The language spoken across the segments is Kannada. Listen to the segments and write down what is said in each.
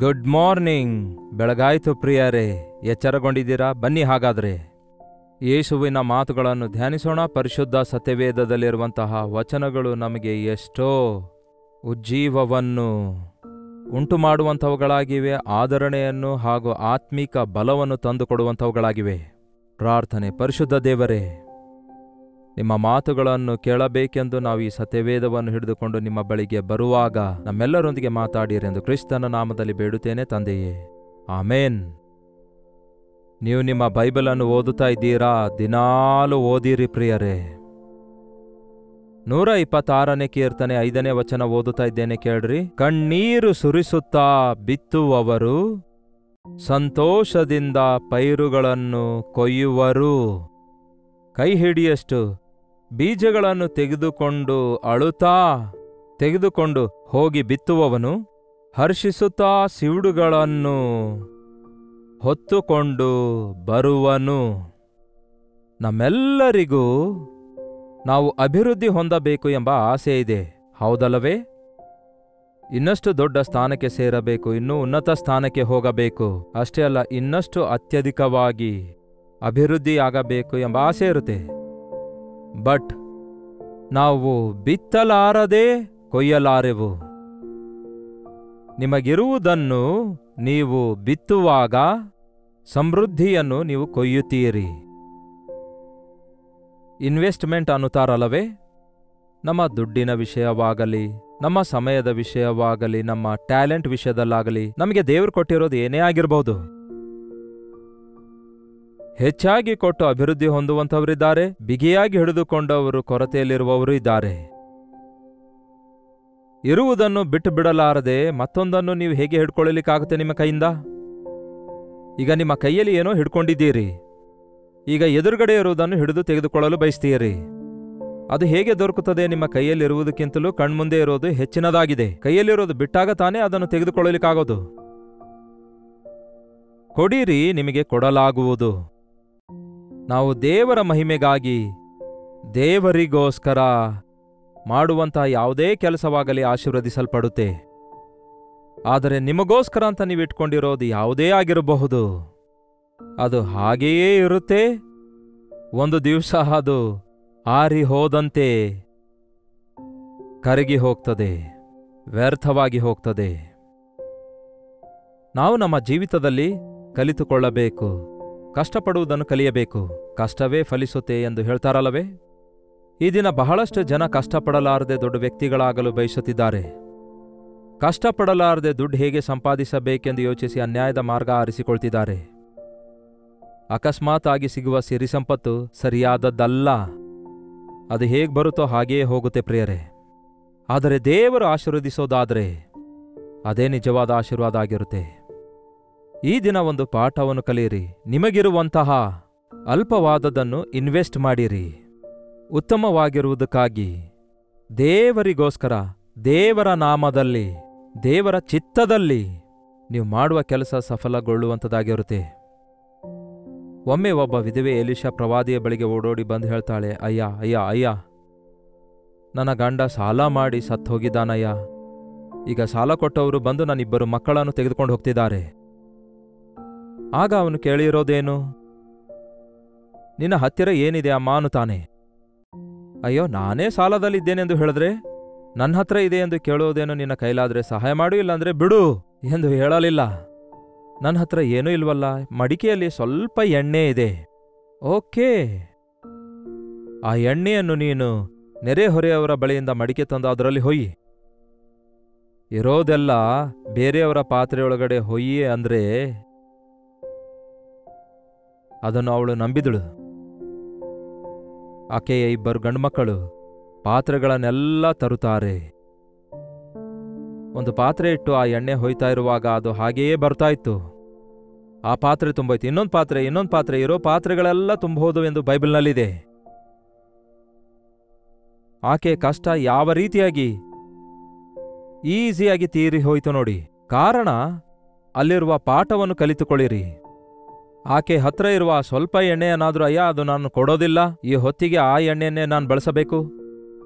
Good morning. ಬೆಳಗಾಯ್ತು ಪ್ರಿಯರೇ, ಎಚ್ಚರಗೊಂಡಿದ್ದೀರಾ? ಬನ್ನಿ ಹಾಗಾದ್ರೆ ಯೇಸುವಿನ ಮಾತುಗಳನ್ನು ಧ್ಯಾನಿಸೋಣ. ಪರಿಶುದ್ಧ ಸತ್ಯವೇದದಲ್ಲಿರುವಂತಹ ವಚನಗಳು ನಮಗೆ ಎಷ್ಟೋ ಉಜ್ಜೀವವನ್ನು ಉಂಟು ಮಾಡುವಂಥವುಗಳಾಗಿವೆ, ಆದರಣೆಯನ್ನು ಹಾಗೂ ಆತ್ಮಿಕ ಬಲವನ್ನು ತಂದುಕೊಡುವಂಥವುಗಳಾಗಿವೆ. ಪ್ರಾರ್ಥನೆ. ಪರಿಶುದ್ಧ ದೇವರೇ, ನಿಮ್ಮ ಮಾತುಗಳನ್ನು ಕೇಳಬೇಕೆಂದು ನಾವು ಈ ಸತ್ಯವೇದವನ್ನು ಹಿಡಿದುಕೊಂಡು ನಿಮ್ಮ ಬಳಿಗೆ ಬರುವಾಗ ನಮ್ಮೆಲ್ಲರೊಂದಿಗೆ ಮಾತಾಡಿರೆಂದು ಕ್ರಿಸ್ತನ ನಾಮದಲ್ಲಿ ಬೇಡುತ್ತೇನೆ ತಂದೆಯೇ, ಆಮೇನ್. ನೀವು ನಿಮ್ಮ ಬೈಬಲನ್ನು ಓದುತ್ತಾ ಇದ್ದೀರಾ? ದಿನಾಲು ಓದಿರಿ ಪ್ರಿಯರೇ. 126ನೇ ಕೀರ್ತನೆ 5ನೇ ವಚನ ಓದುತ್ತಾ ಇದ್ದೇನೆ, ಕೇಳ್ರಿ. ಕಣ್ಣೀರು ಸುರಿಸುತ್ತಾ ಬಿತ್ತುವವರು ಸಂತೋಷದಿಂದ ಪೈರುಗಳನ್ನು ಕೊಯ್ಯುವರು. ಕೈ ಹಿಡಿಯಷ್ಟು ಬೀಜಗಳನ್ನು ತೆಗೆದುಕೊಂಡು ಹೋಗಿ ಬಿತ್ತುವವನು ಹರ್ಷಿಸುತ್ತಾ ಸಿವುಡುಗಳನ್ನು ಹೊತ್ತುಕೊಂಡು ಬರುವನು. ನಮ್ಮೆಲ್ಲರಿಗೂ ನಾವು ಅಭಿವೃದ್ಧಿ ಹೊಂದಬೇಕು ಎಂಬ ಆಸೆ ಇದೆ, ಹೌದಲ್ಲವೇ? ಇನ್ನಷ್ಟು ದೊಡ್ಡ ಸ್ಥಾನಕ್ಕೆ ಸೇರಬೇಕು, ಇನ್ನೂ ಉನ್ನತ ಸ್ಥಾನಕ್ಕೆ ಹೋಗಬೇಕು, ಅಷ್ಟೇ ಅಲ್ಲ, ಇನ್ನಷ್ಟು ಅತ್ಯಧಿಕವಾಗಿ ಅಭಿವೃದ್ಧಿಯಾಗಬೇಕು ಎಂಬ ಆಸೆ ಇರುತ್ತೆ. ಬಟ್ ನಾವು ಬಿತ್ತಲಾರದೆ ಕೊಯ್ಯಲಾರೆವು. ನಿಮಗಿರುವುದನ್ನು ನೀವು ಬಿತ್ತುವಾಗ ಸಮೃದ್ಧಿಯನ್ನು ನೀವು ಕೊಯ್ಯುತ್ತೀರಿ. ಇನ್ವೆಸ್ಟ್ಮೆಂಟ್ ಅನ್ನುತ್ತಾರಲ್ಲವೇ? ನಮ್ಮ ದುಡ್ಡಿನ ವಿಷಯವಾಗಲಿ, ನಮ್ಮ ಸಮಯದ ವಿಷಯವಾಗಲಿ, ನಮ್ಮ ಟ್ಯಾಲೆಂಟ್ ವಿಷಯದಲ್ಲಾಗಲಿ ನಮಗೆ ದೇವರು ಕೊಟ್ಟಿರೋದು ಏನೇ ಆಗಿರಬಹುದು. ಹೆಚ್ಚಾಗಿ ಕೊಟ್ಟು ಅಭಿವೃದ್ಧಿ ಹೊಂದುವಂಥವರಿದ್ದಾರೆ, ಬಿಗಿಯಾಗಿ ಹಿಡಿದುಕೊಂಡವರು ಕೊರತೆಯಲ್ಲಿರುವವರು ಇದ್ದಾರೆ. ಇರುವುದನ್ನು ಬಿಟ್ಟು ಬಿಡಲಾರದೆ ಮತ್ತೊಂದನ್ನು ನೀವು ಹೇಗೆ ಹಿಡ್ಕೊಳ್ಳಲಿಕ್ಕಾಗುತ್ತೆ ನಿಮ್ಮ ಕೈಯಿಂದ? ಈಗ ನಿಮ್ಮ ಕೈಯಲ್ಲಿ ಏನೋ ಹಿಡ್ಕೊಂಡಿದ್ದೀರಿ, ಈಗ ಎದುರುಗಡೆ ಇರುವುದನ್ನು ಹಿಡಿದು ತೆಗೆದುಕೊಳ್ಳಲು ಬಯಸ್ತೀರಿ. ಅದು ಹೇಗೆ ದೊರಕುತ್ತದೆ? ನಿಮ್ಮ ಕೈಯಲ್ಲಿರುವುದಕ್ಕಿಂತಲೂ ಕಣ್ಮುಂದೆ ಇರೋದು ಹೆಚ್ಚಿನದಾಗಿದೆ. ಕೈಯಲ್ಲಿರೋದು ಬಿಟ್ಟಾಗ ತಾನೇ ಅದನ್ನು ತೆಗೆದುಕೊಳ್ಳಲಿಕ್ಕಾಗೋದು. ಕೊಡಿರಿ, ನಿಮಗೆ ಕೊಡಲಾಗುವುದು. ನಾವು ದೇವರ ಮಹಿಮೆಗಾಗಿ, ದೇವರಿಗೋಸ್ಕರ ಮಾಡುವಂತಹ ಯಾವುದೇ ಕೆಲಸವಾಗಲಿ ಆಶೀರ್ವದಿಸಲ್ಪಡುತ್ತೆ. ಆದರೆ ನಿಮಗೋಸ್ಕರ ಅಂತ ನೀವು ಇಟ್ಕೊಂಡಿರೋದು ಯಾವುದೇ ಆಗಿರಬಹುದು, ಅದು ಹಾಗೆಯೇ ಇರುತ್ತೆ. ಒಂದು ದಿವಸ ಅದು ಆರಿ ಹೋದಂತೆ ಕರಗಿ ಹೋಗ್ತದೆ, ವ್ಯರ್ಥವಾಗಿ ಹೋಗ್ತದೆ. ನಾವು ನಮ್ಮ ಜೀವಿತದಲ್ಲಿ ಕಲಿತುಕೊಳ್ಳಬೇಕು, ಕಷ್ಟಪಡುವುದನ್ನು ಕಲಿಯಬೇಕು. ಕಷ್ಟವೇ ಫಲಿಸುತ್ತೆ ಎಂದು ಹೇಳ್ತಾರಲ್ಲವೇ? ಈ ದಿನ ಬಹಳಷ್ಟು ಜನ ಕಷ್ಟಪಡಲಾರದೆ ದೊಡ್ಡ ವ್ಯಕ್ತಿಗಳಾಗಲು ಬಯಸುತ್ತಿದ್ದಾರೆ. ಕಷ್ಟಪಡಲಾರದೆ ದುಡ್ಡು ಹೇಗೆ ಸಂಪಾದಿಸಬೇಕೆಂದು ಯೋಚಿಸಿ ಅನ್ಯಾಯದ ಮಾರ್ಗ ಆರಿಸಿಕೊಳ್ತಿದ್ದಾರೆ. ಅಕಸ್ಮಾತ್ ಆಗಿ ಸಿಗುವ ಸಿರಿ ಸಂಪತ್ತು ಸರಿಯಾದದ್ದಲ್ಲ, ಅದು ಹೇಗೆ ಬರುತ್ತೋ ಹಾಗೆಯೇ ಹೋಗುತ್ತೆ ಪ್ರಿಯರೇ. ಆದರೆ ದೇವರು ಆಶೀರ್ವದಿಸೋದಾದರೆ ಅದೇ ನಿಜವಾದ ಆಶೀರ್ವಾದ ಆಗಿರುತ್ತೆ. ಈ ದಿನ ಒಂದು ಪಾಠವನ್ನು ಕಲಿಯಿರಿ. ನಿಮಗಿರುವಂತಹ ಅಲ್ಪವಾದದನ್ನು ಇನ್ವೆಸ್ಟ್ ಮಾಡಿರಿ, ಉತ್ತಮವಾಗಿರುವುದಕ್ಕಾಗಿ, ದೇವರಿಗೋಸ್ಕರ, ದೇವರ ನಾಮದಲ್ಲಿ, ದೇವರ ಚಿತ್ತದಲ್ಲಿ ನೀವು ಮಾಡುವ ಕೆಲಸ ಸಫಲಗೊಳ್ಳುವಂಥದ್ದಾಗಿರುತ್ತೆ. ಒಮ್ಮೆ ಒಬ್ಬ ವಿಧವೆ ಎಲಿಷಾ ಪ್ರವಾದಿಯ ಬಳಿಗೆ ಓಡೋಡಿ ಬಂದು ಹೇಳ್ತಾಳೆ, ಅಯ್ಯ ಅಯ್ಯ ಅಯ್ಯ, ನನ್ನ ಗಂಡ ಸಾಲ ಮಾಡಿ ಸತ್ತು ಹೋಗಿದ್ದಾನಯ್ಯ. ಈಗ ಸಾಲ ಕೊಟ್ಟವರು ಬಂದು ನನ್ನಿಬ್ಬರು ಮಕ್ಕಳನ್ನು ತೆಗೆದುಕೊಂಡು ಹೋಗ್ತಿದ್ದಾರೆ. ಆಗ ಅವನು ಕೇಳಿರೋದೇನು? ನಿನ್ನ ಹತ್ತಿರ ಏನಿದೆ ಅಮ್ಮ ಅನ್ನುತ್ತಾನೆ. ಅಯ್ಯೋ, ನಾನೇ ಸಾಲದಲ್ಲಿದ್ದೇನೆಂದು ಹೇಳಿದ್ರೆ ನನ್ನ ಹತ್ರ ಇದೆ ಎಂದು ಕೇಳೋದೇನು? ನಿನ್ನ ಕೈಲಾದ್ರೆ ಸಹಾಯ ಮಾಡು, ಇಲ್ಲಾಂದ್ರೆ ಬಿಡು ಎಂದು ಹೇಳಲಿಲ್ಲ. ನನ್ನ ಹತ್ರ ಏನೂ ಇಲ್ವಲ್ಲ, ಮಡಿಕೆಯಲ್ಲಿ ಸ್ವಲ್ಪ ಎಣ್ಣೆ ಇದೆ. ಓಕೆ, ಆ ಎಣ್ಣೆಯನ್ನು ನೀನು ನೆರೆಹೊರೆಯವರ ಬಳಿಯಿಂದ ಮಡಿಕೆ ತಂದು ಅದರಲ್ಲಿ ಹೊಯ್ಯಿ. ಇರೋದೆಲ್ಲ ಬೇರೆಯವರ ಪಾತ್ರೆಯೊಳಗಡೆ ಹೊಯ್ಯಿ ಅಂದ್ರೆ ಅದನ್ನು ಅವಳು ನಂಬಿದಳು. ಆಕೆಯ ಇಬ್ಬರು ಗಂಡುಮಕ್ಕಳು ಪಾತ್ರೆಗಳನ್ನೆಲ್ಲ ತರುತ್ತಾರೆ. ಒಂದು ಪಾತ್ರೆ ಇಟ್ಟು ಆ ಎಣ್ಣೆ ಹೊಯ್ತಾ ಇರುವಾಗ ಅದು ಹಾಗೆಯೇ ಬರ್ತಾ ಇತ್ತು. ಆ ಪಾತ್ರೆ ತುಂಬೋಯ್ತು, ಇನ್ನೊಂದು ಪಾತ್ರೆ, ಇರೋ ಪಾತ್ರೆಗಳೆಲ್ಲ ತುಂಬೋದು ಎಂದು ಬೈಬಲ್ನಲ್ಲಿದೆ. ಆಕೆ ಕಷ್ಟ ಯಾವ ರೀತಿಯಾಗಿ ಈಸಿಯಾಗಿ ತೀರಿ ಹೋಯ್ತು ನೋಡಿ. ಕಾರಣ, ಅಲ್ಲಿರುವ ಪಾಠವನ್ನು ಕಲಿತುಕೊಳ್ಳಿರಿ. ಆಕೆ ಹತ್ರ ಇರುವ ಸ್ವಲ್ಪ ಎಣ್ಣೆಯನ್ನಾದರೂ, ಅಯ್ಯ ಅದು ನಾನು ಕೊಡೋದಿಲ್ಲ, ಈ ಹೊತ್ತಿಗೆ ಆ ಎಣ್ಣೆಯನ್ನೇ ನಾನು ಬಳಸಬೇಕು,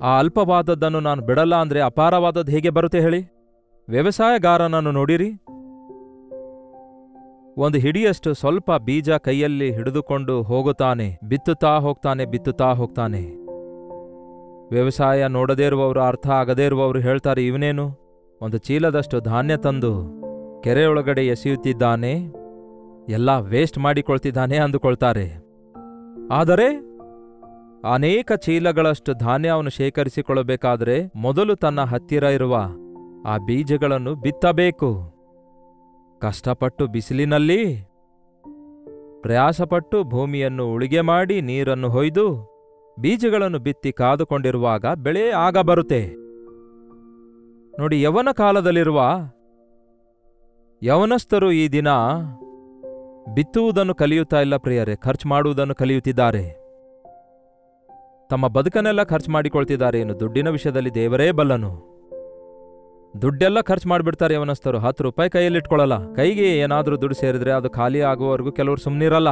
ಆ ಅಲ್ಪವಾದದ್ದನ್ನು ನಾನು ಬಿಡಲ್ಲ ಅಂದ್ರೆ ಅಪಾರವಾದದ್ದು ಹೇಗೆ ಬರುತ್ತೆ ಹೇಳಿ? ವ್ಯವಸಾಯಗಾರನನ್ನು ನೋಡಿರಿ, ಒಂದು ಹಿಡಿಯಷ್ಟು ಸ್ವಲ್ಪ ಬೀಜ ಕೈಯಲ್ಲಿ ಹಿಡಿದುಕೊಂಡು ಹೋಗುತ್ತಾನೆ, ಬಿತ್ತುತ್ತಾ ಹೋಗ್ತಾನೆ. ವ್ಯವಸಾಯ ನೋಡದೇ ಇರುವವರು, ಅರ್ಥ ಆಗದೇ ಇರುವವರು ಹೇಳ್ತಾರೆ, ಇವನೇನು ಒಂದು ಚೀಲದಷ್ಟು ಧಾನ್ಯ ತಂದು ಕೆರೆಯೊಳಗಡೆ ಎಸೆಯುತ್ತಿದ್ದಾನೆ, ಎಲ್ಲ ವೇಸ್ಟ್ ಮಾಡಿಕೊಳ್ತಿದ್ದಾನೆ ಅಂದುಕೊಳ್ತಾರೆ. ಆದರೆ ಅನೇಕ ಚೀಲಗಳಷ್ಟು ಧಾನ್ಯ ಅವನು ಶೇಖರಿಸಿಕೊಳ್ಳಬೇಕಾದರೆ ಮೊದಲು ತನ್ನ ಹತ್ತಿರ ಇರುವ ಆ ಬೀಜಗಳನ್ನು ಬಿತ್ತಬೇಕು. ಕಷ್ಟಪಟ್ಟು ಬಿಸಿಲಿನಲ್ಲಿ ಪ್ರಯಾಸಪಟ್ಟು ಭೂಮಿಯನ್ನು ಉಳಿಗೆ ಮಾಡಿ ನೀರನ್ನು ಹೊಯ್ದು ಬೀಜಗಳನ್ನು ಬಿತ್ತಿ ಕಾದುಕೊಂಡಿರುವಾಗ ಬೆಳೆ ಆಗ ಬರುತ್ತೆ. ನೋಡಿ, ಯೌವನ ಕಾಲದಲ್ಲಿರುವ ಯೌವನಸ್ಥರು ಈ ದಿನ ಬಿತ್ತುವುದನ್ನು ಕಲಿಯುತ್ತಾ ಇಲ್ಲ ಪ್ರಿಯರೇ, ಖರ್ಚು ಮಾಡುವುದನ್ನು ಕಲಿಯುತ್ತಿದ್ದಾರೆ. ತಮ್ಮ ಬದುಕನ್ನೆಲ್ಲ ಖರ್ಚು ಮಾಡಿಕೊಳ್ತಿದ್ದಾರೆ. ಇನ್ನು ದುಡ್ಡಿನ ವಿಷಯದಲ್ಲಿ ದೇವರೇ ಬಲ್ಲನು. ದುಡ್ಡೆಲ್ಲ ಖರ್ಚು ಮಾಡಿಬಿಡ್ತಾರೆ ಯೌವನಸ್ಥರು. 10 ರೂಪಾಯಿ ಕೈಯಲ್ಲಿಟ್ಕೊಳ್ಳಲ್ಲ. ಕೈಗೆ ಏನಾದರೂ ದುಡ್ಡು ಸೇರಿದ್ರೆ ಅದು ಖಾಲಿ ಆಗುವವರೆಗೂ ಕೆಲವರು ಸುಮ್ಮನಿರಲ್ಲ.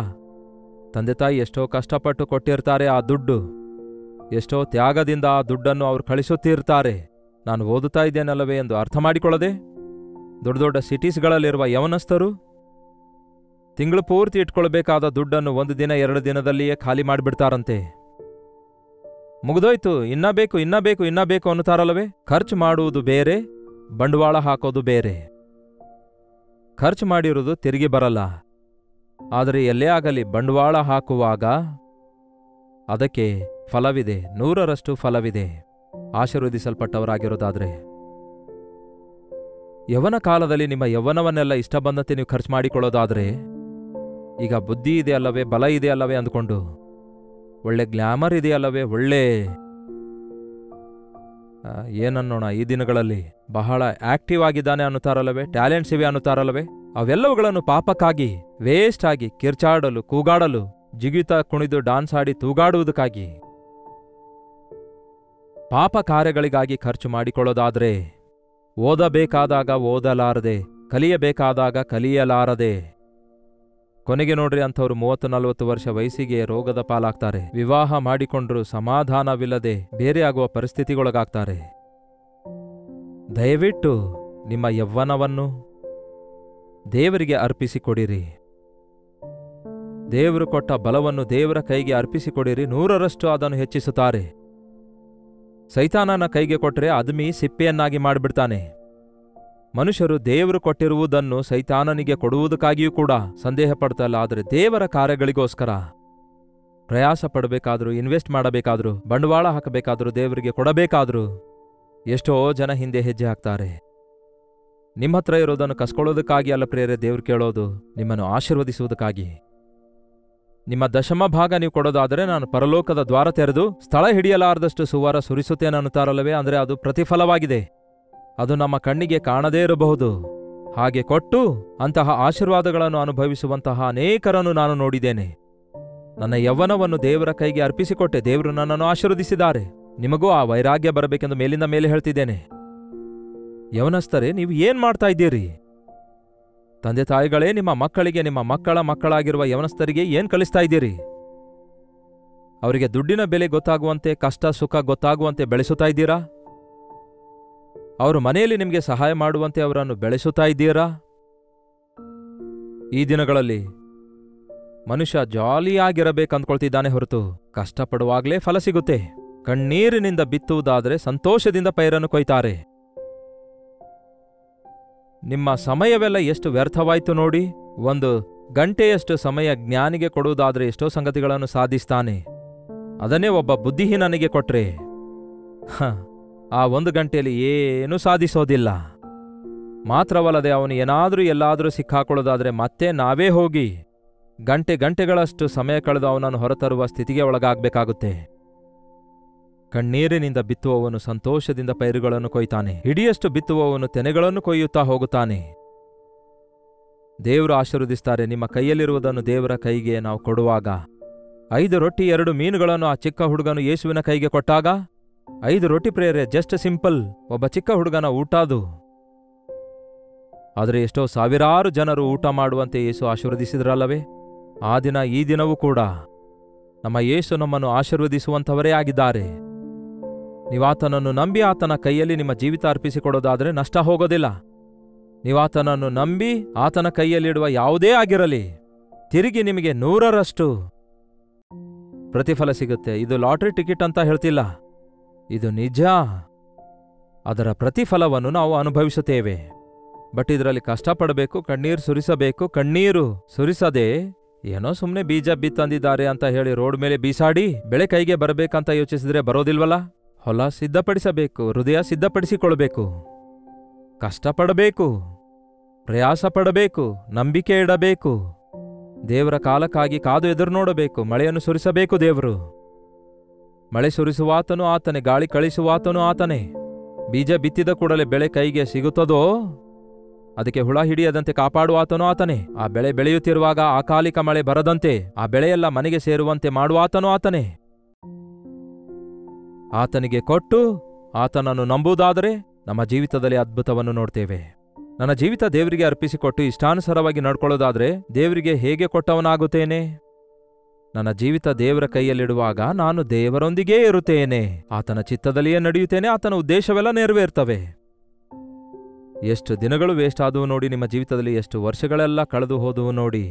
ತಂದೆ ತಾಯಿ ಎಷ್ಟೋ ಕಷ್ಟಪಟ್ಟು ಕೊಟ್ಟಿರ್ತಾರೆ. ಆ ದುಡ್ಡು ಎಷ್ಟೋ ತ್ಯಾಗದಿಂದ ಆ ದುಡ್ಡನ್ನು ಅವರು ಕಳಿಸುತ್ತಿರ್ತಾರೆ. ನಾನು ಓದುತ್ತಾ ಇದ್ದೇನಲ್ಲವೇ ಎಂದು ಅರ್ಥ ಮಾಡಿಕೊಳ್ಳದೆ ದೊಡ್ಡ ದೊಡ್ಡ ಸಿಟೀಸ್ಗಳಲ್ಲಿರುವ ಯೌವನಸ್ಥರು ತಿಂಗಳು ಪೂರ್ತಿ ಇಟ್ಕೊಳ್ಬೇಕಾದ ದುಡ್ಡನ್ನು 1 ದಿನ 2 ದಿನದಲ್ಲಿಯೇ ಖಾಲಿ ಮಾಡಿಬಿಡ್ತಾರಂತೆ. ಮುಗಿದೋಯ್ತು, ಇನ್ನ ಬೇಕು ಅನ್ನುತ್ತಾರಲ್ಲವೇ. ಖರ್ಚು ಮಾಡುವುದು ಬೇರೆ, ಬಂಡವಾಳ ಹಾಕೋದು ಬೇರೆ. ಖರ್ಚು ಮಾಡಿರುವುದು ತಿರುಗಿ ಬರಲ್ಲ. ಆದರೆ ಎಲ್ಲೇ ಆಗಲಿ ಬಂಡವಾಳ ಹಾಕುವಾಗ ಅದಕ್ಕೆ ಫಲವಿದೆ, 100ರಷ್ಟು ಫಲವಿದೆ, ಆಶೀರ್ವದಿಸಲ್ಪಟ್ಟವರಾಗಿರೋದಾದ್ರೆ. ಯೌವನ ಕಾಲದಲ್ಲಿ ನಿಮ್ಮ ಯೌವನವನ್ನೆಲ್ಲ ಇಷ್ಟ ಬಂದಂತೆ ನೀವು ಖರ್ಚು ಮಾಡಿಕೊಳ್ಳೋದಾದ್ರೆ, ಈಗ ಬುದ್ಧಿ ಇದೆ ಅಲ್ಲವೇ, ಬಲ ಇದೆ ಅಲ್ಲವೇ ಅಂದುಕೊಂಡು, ಒಳ್ಳೆ ಗ್ಲ್ಯಾಮರ್ ಇದೆಯಲ್ಲವೇ, ಒಳ್ಳೆ ಏನನ್ನೋಣ, ಈ ದಿನಗಳಲ್ಲಿ ಬಹಳ ಆಕ್ಟಿವ್ ಆಗಿದ್ದಾನೆ ಅನ್ನುತ್ತಾರಲ್ಲವೇ, ಟ್ಯಾಲೆಂಟ್ಸ್ ಇವೆ ಅನ್ನುತ್ತಾರಲ್ಲವೇ, ಅವೆಲ್ಲವುಗಳನ್ನು ಪಾಪಕ್ಕಾಗಿ, ವೇಸ್ಟ್ ಆಗಿ, ಕಿರ್ಚಾಡಲು, ಕೂಗಾಡಲು, ಜಿಗಿತ ಕುಣಿದು ಡಾನ್ಸ್ ಆಡಿ ತೂಗಾಡುವುದಕ್ಕಾಗಿ, ಪಾಪ ಕಾರ್ಯಗಳಿಗಾಗಿ ಖರ್ಚು ಮಾಡಿಕೊಳ್ಳೋದಾದ್ರೆ, ಓದಬೇಕಾದಾಗ ಓದಲಾರದೆ, ಕಲಿಯಬೇಕಾದಾಗ ಕಲಿಯಲಾರದೆ, ಕೊನೆಗೆ ನೋಡ್ರಿ ಅಂಥವ್ರು 30-40 ವರ್ಷ ವಯಸ್ಸಿಗೆ ರೋಗದ ಪಾಲಾಗ್ತಾರೆ. ವಿವಾಹ ಮಾಡಿಕೊಂಡ್ರು ಸಮಾಧಾನವಿಲ್ಲದೆ ಬೇರೆಯಾಗುವ ಪರಿಸ್ಥಿತಿಗೊಳಗಾಗ್ತಾರೆ. ದಯವಿಟ್ಟು ನಿಮ್ಮ ಯೌವನವನ್ನು ದೇವರಿಗೆ ಅರ್ಪಿಸಿಕೊಡಿರಿ. ದೇವರು ಕೊಟ್ಟ ಬಲವನ್ನು ದೇವರ ಕೈಗೆ ಅರ್ಪಿಸಿಕೊಡಿರಿ. 100ರಷ್ಟು ಅದನ್ನು ಹೆಚ್ಚಿಸುತ್ತಾರೆ. ಸೈತಾನನ ಕೈಗೆ ಕೊಟ್ಟರೆ ಅದ್ಮಿ ಸಿಪ್ಪೆಯನ್ನಾಗಿ ಮಾಡಿಬಿಡ್ತಾನೆ. ಮನುಷ್ಯರು ದೇವರು ಕೊಟ್ಟಿರುವುದನ್ನು ಸೈತಾನನಿಗೆ ಕೊಡುವುದಕ್ಕಾಗಿಯೂ ಕೂಡ ಸಂದೇಹ ಪಡ್ತಲ್ಲ. ಆದರೆ ದೇವರ ಕಾರ್ಯಗಳಿಗೋಸ್ಕರ ಪ್ರಯಾಸ ಪಡಬೇಕಾದ್ರೂ, ಇನ್ವೆಸ್ಟ್ ಮಾಡಬೇಕಾದ್ರೂ, ಬಂಡವಾಳ ಹಾಕಬೇಕಾದ್ರೂ, ದೇವರಿಗೆ ಕೊಡಬೇಕಾದ್ರೂ ಎಷ್ಟೋ ಜನ ಹಿಂದೆ ಹೆಜ್ಜೆ ಹಾಕ್ತಾರೆ. ನಿಮ್ಮ ಹತ್ರ ಇರೋದನ್ನು ಕಸ್ಕೊಳ್ಳೋದಕ್ಕಾಗಿ ಅಲ್ಲ ಪ್ರಿಯರೇ ದೇವ್ರು ಕೇಳೋದು, ನಿಮ್ಮನ್ನು ಆಶೀರ್ವದಿಸುವುದಕ್ಕಾಗಿ. ನಿಮ್ಮ ದಶಮ ಭಾಗ ನೀವು ಕೊಡೋದಾದರೆ ನಾನು ಪರಲೋಕದ ದ್ವಾರ ತೆರೆದು ಸ್ಥಳ ಹಿಡಿಯಲಾರದಷ್ಟು ಸುವಾರ ಸುರಿಸುತ್ತೇನೆ ಅನ್ನುತ್ತಾರಲ್ಲವೇ, ಅಂದರೆ ಅದು ಪ್ರತಿಫಲವಾಗಿದೆ. ಅದು ನಮ್ಮ ಕಣ್ಣಿಗೆ ಕಾಣದೇ ಇರಬಹುದು. ಹಾಗೆ ಕೊಟ್ಟು ಅಂತಹ ಆಶೀರ್ವಾದಗಳನ್ನು ಅನುಭವಿಸುವಂತಹ ಅನೇಕರನ್ನು ನಾನು ನೋಡಿದ್ದೇನೆ. ನನ್ನ ಯೌವನವನ್ನು ದೇವರ ಕೈಗೆ ಅರ್ಪಿಸಿಕೊಟ್ಟೆ, ದೇವರು ನನ್ನನ್ನು ಆಶೀರ್ವದಿಸಿದ್ದಾರೆ. ನಿಮಗೂ ಆ ವೈರಾಗ್ಯ ಬರಬೇಕೆಂದು ಮೇಲಿಂದ ಮೇಲೆ ಹೇಳ್ತಿದ್ದೇನೆ. ಯೌವನಸ್ಥರೇ, ನೀವು ಏನ್ ಮಾಡ್ತಾ ಇದ್ದೀರಿ? ತಂದೆ ತಾಯಿಗಳೇ, ನಿಮ್ಮ ಮಕ್ಕಳಿಗೆ, ನಿಮ್ಮ ಮಕ್ಕಳ ಮಕ್ಕಳಾಗಿರುವ ಯೌವನಸ್ಥರಿಗೆ ಏನ್ ಕಲಿಸ್ತಾ ಇದ್ದೀರಿ? ಅವರಿಗೆ ದುಡ್ಡಿನ ಬೆಲೆ ಗೊತ್ತಾಗುವಂತೆ, ಕಷ್ಟ ಸುಖ ಗೊತ್ತಾಗುವಂತೆ ಬೆಳೆಸುತ್ತಾ ಇದ್ದೀರಾ? ಅವರು ಮನೆಯಲ್ಲಿ ನಿಮಗೆ ಸಹಾಯ ಮಾಡುವಂತೆ ಅವರನ್ನು ಬೆಳೆಸುತ್ತಾ ಇದ್ದೀರಾ? ಈ ದಿನಗಳಲ್ಲಿ ಮನುಷ್ಯ ಜಾಲಿಯಾಗಿರಬೇಕಂದ್ಕೊಳ್ತಿದ್ದಾನೆ ಹೊರತು ಕಷ್ಟಪಡುವಾಗಲೇ ಫಲ ಸಿಗುತ್ತೆ. ಕಣ್ಣೀರಿನಿಂದ ಬಿತ್ತುವುದಾದರೆ ಸಂತೋಷದಿಂದ ಪೈರನ್ನು ಕೊಯ್ತಾರೆ. ನಿಮ್ಮ ಸಮಯವೆಲ್ಲ ಎಷ್ಟು ವ್ಯರ್ಥವಾಯ್ತು ನೋಡಿ. 1 ಗಂಟೆಯಷ್ಟು ಸಮಯ ಜ್ಞಾನಿಗೆ ಕೊಡುವುದಾದರೆ ಎಷ್ಟೋ ಸಂಗತಿಗಳನ್ನು ಸಾಧಿಸ್ತಾನೆ. ಅದನ್ನೇ ಒಬ್ಬ ಬುದ್ಧಿಹೀನನಿಗೆ ಕೊಟ್ರೆ ಆ 1 ಗಂಟೆಯಲ್ಲಿ ಏನೂ ಸಾಧಿಸೋದಿಲ್ಲ. ಮಾತ್ರವಲ್ಲದೆ ಅವನು ಏನಾದರೂ ಎಲ್ಲಾದರೂ ಸಿಕ್ಕಾಕೊಳ್ಳೋದಾದರೆ ಮತ್ತೆ ನಾವೇ ಹೋಗಿ ಗಂಟೆಗಳಷ್ಟು ಸಮಯ ಕಳೆದು ಅವನನ್ನು ಹೊರತರುವ ಸ್ಥಿತಿಗೆ ಒಳಗಾಗಬೇಕಾಗುತ್ತೆ. ಕಣ್ಣೀರಿನಿಂದ ಬಿತ್ತುವವನು ಸಂತೋಷದಿಂದ ಪೈರುಗಳನ್ನು ಕೊಯ್ತಾನೆ. ಹಿಡಿಯಷ್ಟು ಬಿತ್ತುವವನು ತೆನೆಗಳನ್ನು ಕೊಯ್ಯುತ್ತಾ ಹೋಗುತ್ತಾನೆ. ದೇವರು ಆಶೀರ್ವದಿಸ್ತಾರೆ. ನಿಮ್ಮ ಕೈಯಲ್ಲಿರುವುದನ್ನು ದೇವರ ಕೈಗೆ ನಾವು ಕೊಡುವಾಗ, 5 ರೊಟ್ಟಿ 2 ಮೀನುಗಳನ್ನು ಆ ಚಿಕ್ಕ ಹುಡುಗನು ಯೇಸುವಿನ ಕೈಗೆ ಕೊಟ್ಟಾಗ, 5 ರೊಟ್ಟಿ ಪ್ರೇರೆ, ಜಸ್ಟ್ ಸಿಂಪಲ್, ಒಬ್ಬ ಚಿಕ್ಕ ಹುಡುಗನ ಊಟ ಅದು. ಆದರೆ ಎಷ್ಟೋ ಸಾವಿರಾರು ಜನರು ಊಟ ಮಾಡುವಂತೆ ಯೇಸು ಆಶೀರ್ವದಿಸಿದ್ರಲ್ಲವೇ? ಆ ದಿನ ಈ ದಿನವೂ ಕೂಡ ನಮ್ಮ ಯೇಸು ನಮ್ಮನ್ನು ಆಶೀರ್ವದಿಸುವಂಥವರೇ ಆಗಿದ್ದಾರೆ. ನೀವಾತನನ್ನು ನಂಬಿ ಆತನ ಕೈಯಲ್ಲಿ ನಿಮ್ಮ ಜೀವಿತ ಅರ್ಪಿಸಿಕೊಡೋದಾದರೆ ನಷ್ಟ ಹೋಗೋದಿಲ್ಲ. ನೀವಾತನನ್ನು ನಂಬಿ ಆತನ ಕೈಯಲ್ಲಿಡುವ ಯಾವುದೇ ಆಗಿರಲಿ, ತಿರುಗಿ ನಿಮಗೆ 100ರಷ್ಟು ಪ್ರತಿಫಲ ಸಿಗುತ್ತೆ. ಇದು ಲಾಟ್ರಿ ಟಿಕೆಟ್ ಅಂತ ಹೇಳ್ತಿಲ್ಲ, ಇದು ನಿಜ. ಅದರ ಪ್ರತಿಫಲವನ್ನು ನಾವು ಅನುಭವಿಸುತ್ತೇವೆ. ಬಟ್ ಇದರಲ್ಲಿ ಕಷ್ಟಪಡಬೇಕು, ಕಣ್ಣೀರು ಸುರಿಸಬೇಕು. ಕಣ್ಣೀರು ಸುರಿಸದೆ ಏನೋ ಸುಮ್ಮನೆ ಬೀಜ ಬಿತ್ತಂದಿದ್ದಾರೆ ಅಂತ ಹೇಳಿ ರೋಡ್ ಮೇಲೆ ಬೀಸಾಡಿ ಬೆಳೆ ಕೈಗೆ ಬರಬೇಕಂತ ಯೋಚಿಸಿದ್ರೆ ಬರೋದಿಲ್ವಲ್ಲ. ಹೊಲ ಸಿದ್ಧಪಡಿಸಬೇಕು, ಹೃದಯ ಸಿದ್ಧಪಡಿಸಿಕೊಳ್ಬೇಕು, ಕಷ್ಟಪಡಬೇಕು, ಪ್ರಯಾಸ ಪಡಬೇಕು, ನಂಬಿಕೆ ಇಡಬೇಕು, ದೇವರ ಕಾಲಕ್ಕಾಗಿ ಕಾದು ಎದುರು ನೋಡಬೇಕು. ಮಳೆಯನ್ನು ಸುರಿಸಬೇಕು ದೇವರು. ಮಳೆ ಸುರಿಸುವಾತನು ಆತನೇ, ಗಾಳಿ ಕಳಿಸುವಾತನು ಆತನೇ. ಬೀಜ ಬಿತ್ತಿದ ಕೂಡಲೇ ಬೆಳೆ ಕೈಗೆ ಸಿಗುತ್ತದೋ ಅದಕ್ಕೆ ಹುಳ ಹಿಡಿಯದಂತೆ ಕಾಪಾಡುವಾತನು ಆತನೇ. ಆ ಬೆಳೆ ಬೆಳೆಯುತ್ತಿರುವಾಗ ಅಕಾಲಿಕ ಮಳೆ ಬರದಂತೆ ಆ ಬೆಳೆಯೆಲ್ಲ ಮನೆಗೆ ಸೇರುವಂತೆ ಮಾಡುವಾತನು ಆತನೇ. ಆತನಿಗೆ ಕೊಟ್ಟು ಆತನನ್ನು ನಂಬುವುದಾದರೆ ನಮ್ಮ ಜೀವಿತದಲ್ಲಿ ಅದ್ಭುತವನ್ನು ನೋಡ್ತೇವೆ. ನನ್ನ ಜೀವಿತ ದೇವರಿಗೆ ಅರ್ಪಿಸಿಕೊಟ್ಟು ಇಷ್ಟಾನುಸಾರವಾಗಿ ನಡ್ಕೊಳ್ಳೋದಾದ್ರೆ ದೇವರಿಗೆ ಹೇಗೆ ಕೊಟ್ಟವನಾಗುತ್ತೇನೆ? ನನ್ನ ಜೀವಿತ ದೇವರ ಕೈಯಲ್ಲಿಡುವಾಗ ನಾನು ದೇವರೊಂದಿಗೇ ಇರುತ್ತೇನೆ, ಆತನ ಚಿತ್ತದಲ್ಲಿಯೇ ನಡೆಯುತ್ತೇನೆ, ಆತನ ಉದ್ದೇಶವೆಲ್ಲ ನೆರವೇರ್ತವೆ. ಎಷ್ಟು ದಿನಗಳು ವೇಸ್ಟ್ ಆದವು ನೋಡಿ, ನಿಮ್ಮ ಜೀವಿತದಲ್ಲಿ ಎಷ್ಟು ವರ್ಷಗಳೆಲ್ಲ ಕಳೆದು ಹೋದವು ನೋಡಿ.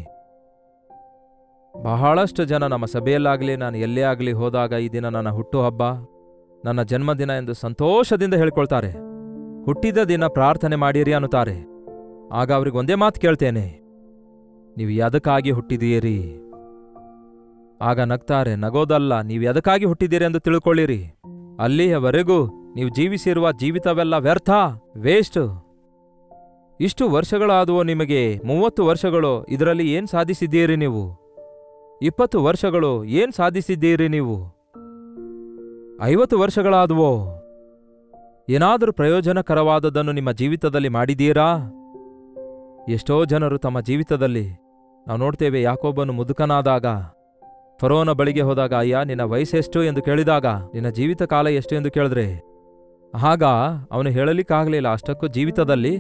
ಬಹಳಷ್ಟು ಜನ ನಮ್ಮ ಸಭೆಯಲ್ಲಾಗಲಿ ನಾನು ಎಲ್ಲೇ ಆಗಲಿ ಹೋದಾಗ ಈ ದಿನ ನನ್ನ ಹುಟ್ಟುಹಬ್ಬ, ನನ್ನ ಜನ್ಮದಿನ ಎಂದು ಸಂತೋಷದಿಂದ ಹೇಳ್ಕೊಳ್ತಾರೆ. ಹುಟ್ಟಿದ ದಿನ ಪ್ರಾರ್ಥನೆ ಮಾಡಿರಿ ಅನ್ನುತ್ತಾರೆ. ಆಗ ಅವ್ರಿಗೆ ಒಂದೇ ಮಾತು ಕೇಳ್ತೇನೆ, ನೀವು ಎದಕ್ಕಾಗಿ ಹುಟ್ಟಿದೀರಿ? ಆಗ ನಗ್ತಾರೆ. ನಗೋದಲ್ಲ, ನೀವು ಎದಕ್ಕಾಗಿ ಹುಟ್ಟಿದ್ದೀರಿ ಎಂದು ತಿಳ್ಕೊಳ್ಳಿರಿ. ಅಲ್ಲಿಯವರೆಗೂ ನೀವು ಜೀವಿಸಿರುವ ಜೀವಿತವೆಲ್ಲ ವ್ಯರ್ಥ, ವೇಸ್ಟ್. ಇಷ್ಟು ವರ್ಷಗಳಾದವೋ ನಿಮಗೆ? 30 ವರ್ಷಗಳು, ಇದರಲ್ಲಿ ಏನ್ ಸಾಧಿಸಿದ್ದೀರಿ ನೀವು? 20 ವರ್ಷಗಳು, ಏನ್ ಸಾಧಿಸಿದ್ದೀರಿ ನೀವು? 50 ವರ್ಷಗಳಾದವೋ? ಏನಾದರೂ ಪ್ರಯೋಜನಕರವಾದದನ್ನು ನಿಮ್ಮ ಜೀವಿತದಲ್ಲಿ ಮಾಡಿದ್ದೀರಾ? ಎಷ್ಟೋ ಜನರು ತಮ್ಮ ಜೀವಿತದಲ್ಲಿ ನಾವು ನೋಡ್ತೇವೆ. ಯಾಕೋಬನು ಮುದುಕನಾದಾಗ ಫರೋನ ಬಳಿಗೆ ಹೋದಾಗ, ಅಯ್ಯ ನಿನ್ನ ವಯಸ್ಸೆಷ್ಟು ಎಂದು ಕೇಳಿದಾಗ, ನಿನ್ನ ಜೀವಿತ ಕಾಲ ಎಷ್ಟು ಎಂದು ಕೇಳಿದ್ರೆ ಆಗ ಅವನು ಹೇಳಲಿಕ್ಕಾಗಲಿಲ್ಲ. ಅಷ್ಟಕ್ಕೂ ಜೀವಿತದಲ್ಲಿ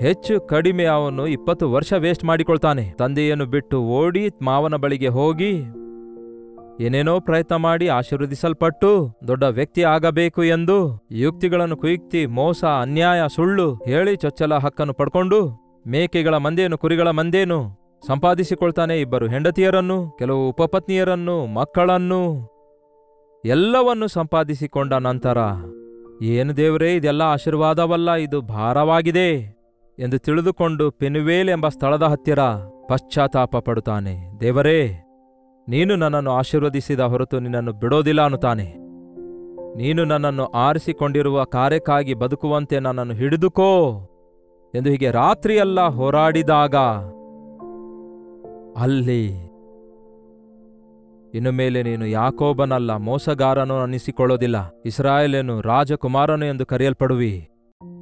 ಹೆಚ್ಚು ಕಡಿಮೆ ಅವನು 20 ವರ್ಷ ವೇಸ್ಟ್ ಮಾಡಿಕೊಳ್ತಾನೆ. ತಂದೆಯನ್ನು ಬಿಟ್ಟು ಓಡಿ ಮಾವನ ಬಳಿಗೆ ಹೋಗಿ ಏನೇನೋ ಪ್ರಯತ್ನ ಮಾಡಿ ಆಶೀರ್ವದಿಸಲ್ಪಟ್ಟು ದೊಡ್ಡ ವ್ಯಕ್ತಿ ಆಗಬೇಕು ಎಂದು ಯುಕ್ತಿಗಳನ್ನು ಕುಯುಕ್ತಿ, ಮೋಸ, ಅನ್ಯಾಯ, ಸುಳ್ಳು ಹೇಳಿ ಚೊಚ್ಚಲ ಹಕ್ಕನ್ನು ಪಡ್ಕೊಂಡು ಮೇಕೆಗಳ ಮಂದೇನು ಕುರಿಗಳ ಮಂದೇನು ಸಂಪಾದಿಸಿಕೊಳ್ತಾನೆ. 2 ಹೆಂಡತಿಯರನ್ನು, ಕೆಲವು ಉಪಪತ್ನಿಯರನ್ನು, ಮಕ್ಕಳನ್ನು ಎಲ್ಲವನ್ನೂ ಸಂಪಾದಿಸಿಕೊಂಡ ನಂತರ ಏನು ದೇವರೇ ಇದೆಲ್ಲ ಆಶೀರ್ವಾದವಲ್ಲ, ಇದು ಭಾರವಾಗಿದೆ ಎಂದು ತಿಳಿದುಕೊಂಡು ಪೆನುವೇಲ್ ಎಂಬ ಸ್ಥಳದ ಹತ್ತಿರ ಪಶ್ಚಾತ್ತಾಪ ಪಡುತ್ತಾನೆ. ದೇವರೇ, ನೀನು ನನ್ನನ್ನು ಆಶೀರ್ವದಿಸಿದ ಹೊರತು ನಿನ್ನನ್ನು ಬಿಡೋದಿಲ್ಲ ಅನ್ನುತ್ತಾನೆ. ನೀನು ನನ್ನನ್ನು ಆರಿಸಿಕೊಂಡಿರುವ ಕಾರ್ಯಕ್ಕಾಗಿ ಬದುಕುವಂತೆ ನನ್ನನ್ನು ಹಿಡಿದುಕೋ ಎಂದು ಹೀಗೆ ರಾತ್ರಿಯೆಲ್ಲ ಹೋರಾಡಿದಾಗ ಅಲ್ಲಿ ಇನ್ನು ಮೇಲೆ ನೀನು ಯಾಕೋಬನಲ್ಲ, ಮೋಸಗಾರನು ಅನ್ನಿಸಿಕೊಳ್ಳೋದಿಲ್ಲ, ಇಸ್ರಾಯೇಲನು ರಾಜಕುಮಾರನು ಎಂದು ಕರೆಯಲ್ಪಡುವಿ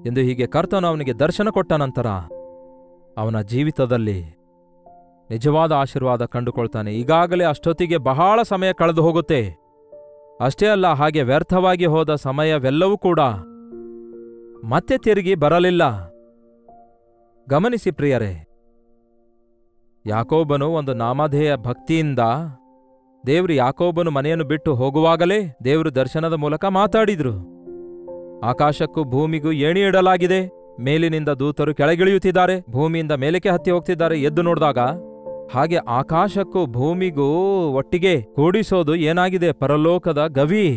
ಎಂದು ಹೀಗೆ ಕರ್ತನು ಅವನಿಗೆ ದರ್ಶನ ಕೊಟ್ಟ ನಂತರ ಅವನ ಜೀವಿತದಲ್ಲಿ ನಿಜವಾದ ಆಶೀರ್ವಾದ ಕಂಡುಕೊಳ್ತಾನೆ. ಈಗಾಗಲೇ ಅಷ್ಟೊತ್ತಿಗೆ ಬಹಳ ಸಮಯ ಕಳೆದು ಹೋಗುತ್ತೆ. ಅಷ್ಟೇ ಅಲ್ಲ, ಹಾಗೆ ವ್ಯರ್ಥವಾಗಿ ಹೋದ ಸಮಯವೆಲ್ಲವೂ ಕೂಡ ಮತ್ತೆ ತಿರುಗಿ ಬರಲಿಲ್ಲ. ಗಮನಿಸಿ ಪ್ರಿಯರೇ, ಯಾಕೋಬನು ಒಂದು ನಾಮಧೇಯ ಭಕ್ತಿಯಿಂದ ದೇವರು ಯಾಕೋಬನು ಮನೆಯನ್ನು ಬಿಟ್ಟು ಹೋಗುವಾಗಲೇ ದೇವರು ದರ್ಶನದ ಮೂಲಕ ಮಾತಾಡಿದ್ರು. ಆಕಾಶಕ್ಕೂ ಭೂಮಿಗೂ ಏಣಿ ಇಡಲಾಗಿದೆ, ಮೇಲಿನಿಂದ ದೂತರು ಕೆಳಗಿಳಿಯುತ್ತಿದ್ದಾರೆ, ಭೂಮಿಯಿಂದ ಮೇಲಕ್ಕೆ ಹತ್ತಿ ಹೋಗ್ತಿದ್ದಾರೆ. ಎದ್ದು ನೋಡಿದಾಗ ಹಾಗೆ ಆಕಾಶಕ್ಕೂ ಭೂಮಿಗೂ ಒಟ್ಟಿಗೆ ಕೂಡಿಸೋದು ಏನಾಗಿದೆ? ಪರಲೋಕದ ಗವಿ.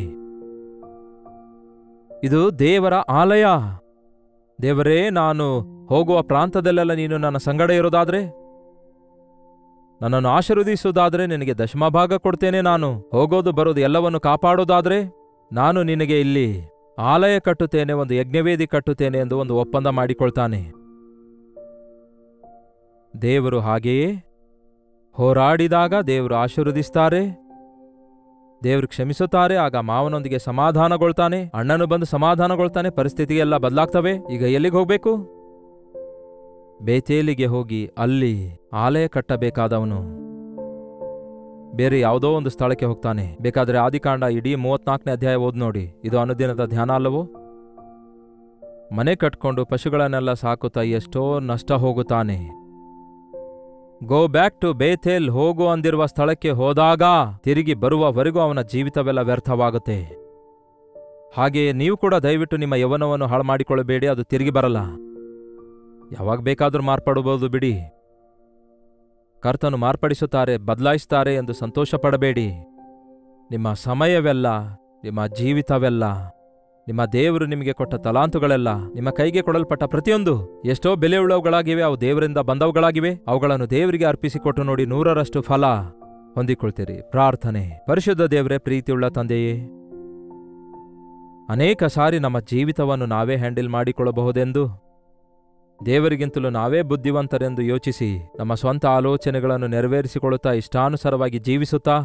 ಇದು ದೇವರ ಆಲಯ. ದೇವರೇ, ನಾನು ಹೋಗುವ ಪ್ರಾಂತದಲ್ಲೆಲ್ಲ ನೀನು ನನ್ನ ಸಂಗಡ ಇರೋದಾದ್ರೆ, ನನ್ನನ್ನು ಆಶೀರ್ವದಿಸುವುದಾದ್ರೆ ನಿನಗೆ ದಶಮಭಾಗ ಕೊಡ್ತೇನೆ. ನಾನು ಹೋಗೋದು ಬರೋದು ಎಲ್ಲವನ್ನು ಕಾಪಾಡೋದಾದ್ರೆ ನಾನು ನಿನಗೆ ಇಲ್ಲಿ ಆಲಯ ಕಟ್ಟುತ್ತೇನೆ, ಒಂದು ಯಜ್ಞವೇದಿ ಕಟ್ಟುತ್ತೇನೆ ಎಂದು ಒಂದು ಒಪ್ಪಂದ ಮಾಡಿಕೊಳ್ತಾನೆ. ದೇವರು ಹಾಗೆಯೇ ಹೋರಾಡಿದಾಗ ದೇವರು ಆಶೀರ್ವದಿಸ್ತಾರೆ, ದೇವರು ಕ್ಷಮಿಸುತ್ತಾರೆ. ಆಗ ಮಾವನೊಂದಿಗೆ ಸಮಾಧಾನಗೊಳ್ತಾನೆ, ಅಣ್ಣನು ಬಂದು ಸಮಾಧಾನಗೊಳ್ತಾನೆ, ಪರಿಸ್ಥಿತಿಗೆಲ್ಲ ಬದಲಾಗ್ತವೆ. ಈಗ ಎಲ್ಲಿಗೆ ಹೋಗ್ಬೇಕು? ಬೇತೇಲಿಗೆ ಹೋಗಿ ಅಲ್ಲಿ ಆಲಯ ಕಟ್ಟಬೇಕಾದವನು ಬೇರೆ ಯಾವುದೋ ಒಂದು ಸ್ಥಳಕ್ಕೆ ಹೋಗ್ತಾನೆ. ಬೇಕಾದರೆ ಆದಿಕಾಂಡ ಇಡೀ 34ನೇ ಅಧ್ಯಾಯ ಓದ್ ನೋಡಿ. ಇದು ಅನುದಿನದ ಧ್ಯಾನ ಅಲ್ಲವೋ? ಮನೆ ಕಟ್ಕೊಂಡು ಪಶುಗಳನ್ನೆಲ್ಲ ಸಾಕುತ್ತಾ ಎಷ್ಟೋ ನಷ್ಟ ಹೋಗುತ್ತಾನೆ. ಗೋ ಬ್ಯಾಕ್ ಟು ಬೇಥೇಲ್, ಹೋಗು ಅಂದಿರುವ ಸ್ಥಳಕ್ಕೆ ಹೋದಾಗ ತಿರುಗಿ ಬರುವವರೆಗೂ ಅವನ ಜೀವಿತವೆಲ್ಲ ವ್ಯರ್ಥವಾಗುತ್ತೆ. ಹಾಗೆಯೇ ನೀವು ಕೂಡ ದಯವಿಟ್ಟು ನಿಮ್ಮ ಯೌವನವನ್ನು ಹಾಳು ಮಾಡಿಕೊಳ್ಳಬೇಡಿ, ಅದು ತಿರುಗಿ ಬರಲ್ಲ. ಯಾವಾಗ ಬೇಕಾದರೂ ಮಾರ್ಪಡಬಹುದು ಬಿಡಿ. ಕರ್ತನು ಮಾರ್ಪಡಿಸುತ್ತಾರೆ, ಬದಲಾಯಿಸುತ್ತಾರೆ ಎಂದು ಸಂತೋಷ ಪಡಬೇಡಿ. ನಿಮ್ಮ ಸಮಯವೆಲ್ಲ, ನಿಮ್ಮ ಜೀವಿತವೆಲ್ಲ, ನಿಮ್ಮ ದೇವರು ನಿಮಗೆ ಕೊಟ್ಟ ತಲಾಂತುಗಳೆಲ್ಲ, ನಿಮ್ಮ ಕೈಗೆ ಕೊಡಲ್ಪಟ್ಟ ಪ್ರತಿಯೊಂದು ಎಷ್ಟೋ ಬೆಲೆಯುಳ್ಳವುಗಳಾಗಿವೆ. ಅವು ದೇವರಿಂದ ಬಂದವುಗಳಾಗಿವೆ. ಅವುಗಳನ್ನು ದೇವರಿಗೆ ಅರ್ಪಿಸಿಕೊಟ್ಟು ನೋಡಿ, 100ರಷ್ಟು ಫಲ ಹೊಂದಿಕೊಳ್ತೀರಿ. ಪ್ರಾರ್ಥನೆ. ಪರಿಶುದ್ಧ ದೇವರೇ, ಪ್ರೀತಿಯುಳ್ಳ ತಂದೆಯೇ, ಅನೇಕ ಸಾರಿ ನಮ್ಮ ಜೀವಿತವನ್ನು ನಾವೇ ಹ್ಯಾಂಡಲ್ ಮಾಡಿಕೊಳ್ಳಬಹುದೆಂದು, ದೇವರಿಗಿಂತಲೂ ನಾವೇ ಬುದ್ಧಿವಂತರೆಂದು ಯೋಚಿಸಿ ನಮ್ಮ ಸ್ವಂತ ಆಲೋಚನೆಗಳನ್ನು ನೆರವೇರಿಸಿಕೊಳ್ಳುತ್ತಾ ಇಷ್ಟಾನುಸಾರವಾಗಿ ಜೀವಿಸುತ್ತಾ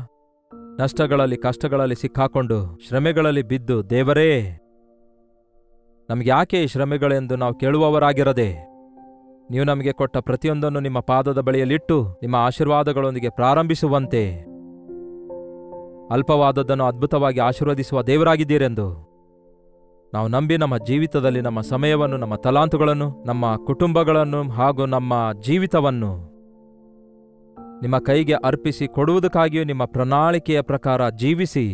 ನಷ್ಟಗಳಲ್ಲಿ, ಕಷ್ಟಗಳಲ್ಲಿ ಸಿಕ್ಕಾಕೊಂಡು, ಶ್ರಮೆಗಳಲ್ಲಿ ಬಿದ್ದು, ದೇವರೇ ನಮಗೆ ಯಾಕೆ ಈ ಶ್ರಮೆಗಳೆಂದು ನಾವು ಕೇಳುವವರಾಗಿರದೆ, ನೀವು ನಮಗೆ ಕೊಟ್ಟ ಪ್ರತಿಯೊಂದನ್ನು ನಿಮ್ಮ ಪಾದದ ಬಳಿಯಲ್ಲಿಟ್ಟು ನಿಮ್ಮ ಆಶೀರ್ವಾದಗಳೊಂದಿಗೆ ಪ್ರಾರಂಭಿಸುವಂತೆ ಅಲ್ಪವಾದದ್ದನ್ನು ಅದ್ಭುತವಾಗಿ ಆಶೀರ್ವದಿಸುವ ದೇವರಾಗಿದ್ದೀರೆಂದು ನಾವು ನಂಬಿ ನಮ್ಮ ಜೀವಿತದಲ್ಲಿ ನಮ್ಮ ಸಮಯವನ್ನು, ನಮ್ಮ ತಲಾಂತುಗಳನ್ನು, ನಮ್ಮ ಕುಟುಂಬಗಳನ್ನು ಹಾಗೂ ನಮ್ಮ ಜೀವಿತವನ್ನು ನಿಮ್ಮ ಕೈಗೆ ಅರ್ಪಿಸಿ ಕೊಡುವುದಕ್ಕಾಗಿಯೂ ನಿಮ್ಮ ಪ್ರಣಾಳಿಕೆಯ ಪ್ರಕಾರ ಜೀವಿಸಿ,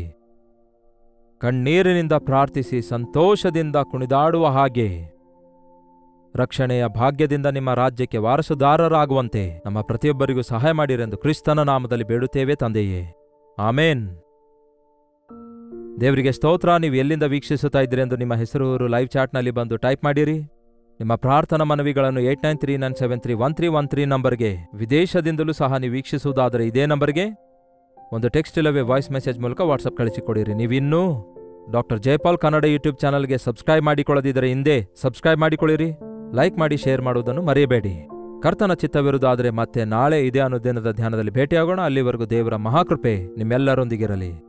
ಕಣ್ಣೀರಿನಿಂದ ಪ್ರಾರ್ಥಿಸಿ ಸಂತೋಷದಿಂದ ಕುಣಿದಾಡುವ ಹಾಗೆ ರಕ್ಷಣೆಯ ಭಾಗ್ಯದಿಂದ ನಿಮ್ಮ ರಾಜ್ಯಕ್ಕೆ ವಾರಸುದಾರರಾಗುವಂತೆ ನಮ್ಮ ಪ್ರತಿಯೊಬ್ಬರಿಗೂ ಸಹಾಯ ಮಾಡಿರೆಂದು ಕ್ರಿಸ್ತನ ನಾಮದಲ್ಲಿ ಬೇಡುತ್ತೇವೆ ತಂದೆಯೇ. ಆಮೇನ್. ದೇವರಿಗೆ ಸ್ತೋತ್ರ. ನೀವು ಎಲ್ಲಿಂದ ವೀಕ್ಷಿಸುತ್ತಾ ಇದ್ದೀರೆಂದು ನಿಮ್ಮ ಹೆಸರು ಲೈವ್ ಚಾಟ್ನಲ್ಲಿ ಬಂದು ಟೈಪ್ ಮಾಡಿರಿ. ನಿಮ್ಮ ಪ್ರಾರ್ಥನಾ ಮನವಿಗಳನ್ನು 8939731313 ನಂಬರ್ಗೆ, ವಿದೇಶದಿಂದಲೂ ಸಹ ನೀವು ವೀಕ್ಷಿಸುವುದಾದರೆ ಇದೇ ನಂಬರ್ಗೆ ಒಂದು ಟೆಕ್ಸ್ಟ್ ಇಲ್ಲವೇ ವಾಯ್ಸ್ ಮೆಸೇಜ್ ಮೂಲಕ ವಾಟ್ಸಪ್ ಕಳಿಸಿಕೊಡಿರಿ. ನೀವಿನ್ನೂ ಡಾಕ್ಟರ್ ಜಯಪಾಲ್ ಕನ್ನಡ ಯೂಟ್ಯೂಬ್ ಚಾನಲ್ಗೆ ಸಬ್ಸ್ಕ್ರೈಬ್ ಮಾಡಿಕೊಳ್ಳದಿದ್ದರೆ ಹಿಂದೆ ಸಬ್ಸ್ಕ್ರೈಬ್ ಮಾಡಿಕೊಳ್ಳಿರಿ. ಲೈಕ್ ಮಾಡಿ, ಶೇರ್ ಮಾಡುವುದನ್ನು ಮರೆಯಬೇಡಿ. ಕರ್ತನ ಚಿತ್ತವಿರುವುದಾದರೆ ಮತ್ತೆ ನಾಳೆ ಇದೇ ಅನುದಿನದ ಧ್ಯಾನದಲ್ಲಿ ಭೇಟಿಯಾಗೋಣ. ಅಲ್ಲಿವರೆಗೂ ದೇವರ ಮಹಾಕೃಪೆ ನಿಮ್ಮೆಲ್ಲರೊಂದಿಗಿರಲಿ.